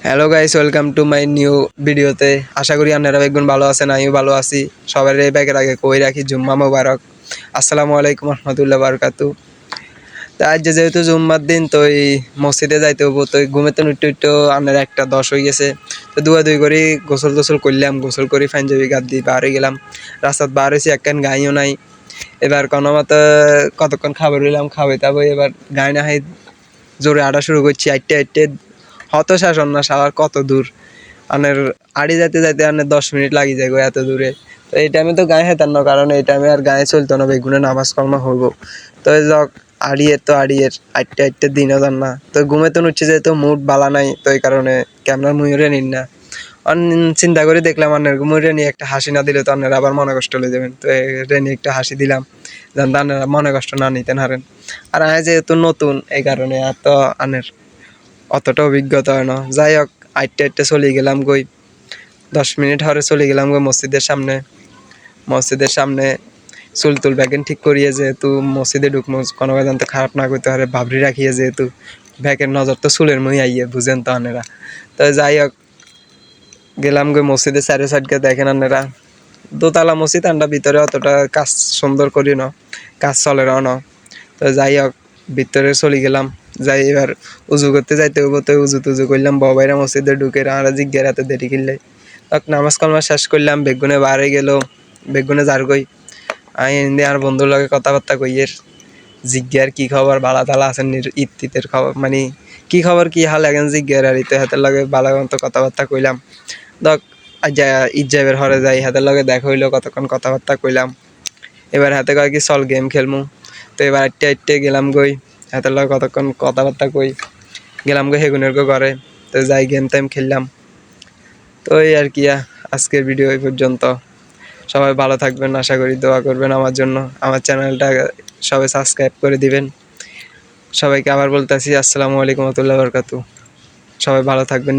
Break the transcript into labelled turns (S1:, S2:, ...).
S1: Hello guys, welcome to my new ভিডিওতে। আশা করি আপনারা বেগুন ভালো আছেন, আমিও ভালো আছি। সবার এই ব্যাগের আগে কই রাখি জুম্মা মোবারক। আসসালামু আলাইকুম রহমতুল্লাহ বারকাতু। তো আজ যেহেতু জুম্মার দিন, তো এই মসজিদে যাইতে হবো, তো ঘুমেতে উঠতে উঠতে আপনার 1:10 হয়ে গেছে। তো দুই করে গোসল টোসল করলাম, গোসল করে পাঞ্জাবি গাদ দিয়ে বার হয়ে গেলাম। রাস্তাত বার হয়েছি, একখান গাইও নাই। এবার কোনো মতো কতক্ষণ খাবার হইলাম, খাওয়াই তাবো। এবার গাই না হাই জোরে আটা শুরু করছি, আটটে আটটে হত শাসন না সালার কত দূর। আনের আড়ি যাইতে যাইতে আনের 10 মিনিট লাগি যায় গো এত দূরে। তো এই টাইমে তো গায়ে হেতার না, কারণ এই টাইমে আর গায়ে চলতো না, বেগুনে নামাজ কর্ম হবো। তো যাক আড়িয়ের তো আড়িয়ের আটটে আটটে দিনও যান না। তো ঘুমে তো উঠছে, যেহেতু মুড বালা নাই, তো এই কারণে ক্যামেরা মুইরে নিন না। চিন্তা করে দেখলাম আন্নের মুইরে নিয়ে একটা হাসি না দিলে তো আন্নের আবার মনে কষ্ট হয়ে যাবেন। তো রেনি একটা হাসি দিলাম, যেন আন্নারা মনে কষ্ট না নিতেন হারেন। আর আমি যেহেতু নতুন, এই কারণে আর তো আনের অতটা অভিজ্ঞতা হয় না। যাই হোক, আটটে আটটে চলে গেলাম গই। 10 মিনিট হরে চলে গেলাম গো মসজিদের সামনে। মসজিদের সামনে চুল তুল ব্যাগেন ঠিক করিয়ে, যেহেতু মসজিদে ঢুকমো কোনো জানতে খারাপ না করতে পারে ভাবরি রাখিয়ে, যেহেতু ব্যাগের নজর তো চুলের মুই আইয়ে বুঝেন তো আনেরা। তো যাই হোক গেলাম গো মসজিদের চারি সাইডকে দেখেন আনেরা। দোতলা মসজিদ, আমরা ভিতরে অতটা কাজ সুন্দর করি না, কাজ চলে না। তো যাই হোক ভিতরে চলে গেলাম। যাই এবার উজু করতে যাইতে হবো, তো উজু টুজু করলাম। বাবাইরা মসজিদে ঢুকে আমরা জিজ্ঞার হাতে দেরি কিনলে তখন নামাজ কালমা শেষ করলাম। বেগুনে বাড়ে গেল, বেগুনে যার গই আমি হিন্দি আর বন্ধুর লগে কথাবার্তা কইয়ের জিজ্ঞার কি খবর, বালা তালা আছেন ঈদের খবর, মানে কি খবর কি হাল এখন জিজ্ঞার। আর ইতে হাতের লগে বালা মতো কথাবার্তা কইলাম। দক ঈদ যাইবের হরে যাই, হাতের লগে দেখা হইলো, কতক্ষণ কথাবার্তা কইলাম। এবার হাতে কয় কি চল গেম খেলমু। তো এবার আটটে আটটে গেলাম গই, হাতের লগে কতক্ষণ কথাবার্তা কই গেলাম গো হেগুনের গো ঘরে। তো যাই গেম টাইম খেললাম। তো এই আর কি, আজকের ভিডিও এই পর্যন্ত। সবাই ভালো থাকবেন, আশা করি দোয়া করবেন আমার জন্য। আমার চ্যানেলটা সবাই সাবস্ক্রাইব করে দিবেন। সবাইকে আবার বলতেছি আসসালামু আলাইকুম রহমতুল্লাহ বরকাতু। সবাই ভালো থাকবেন।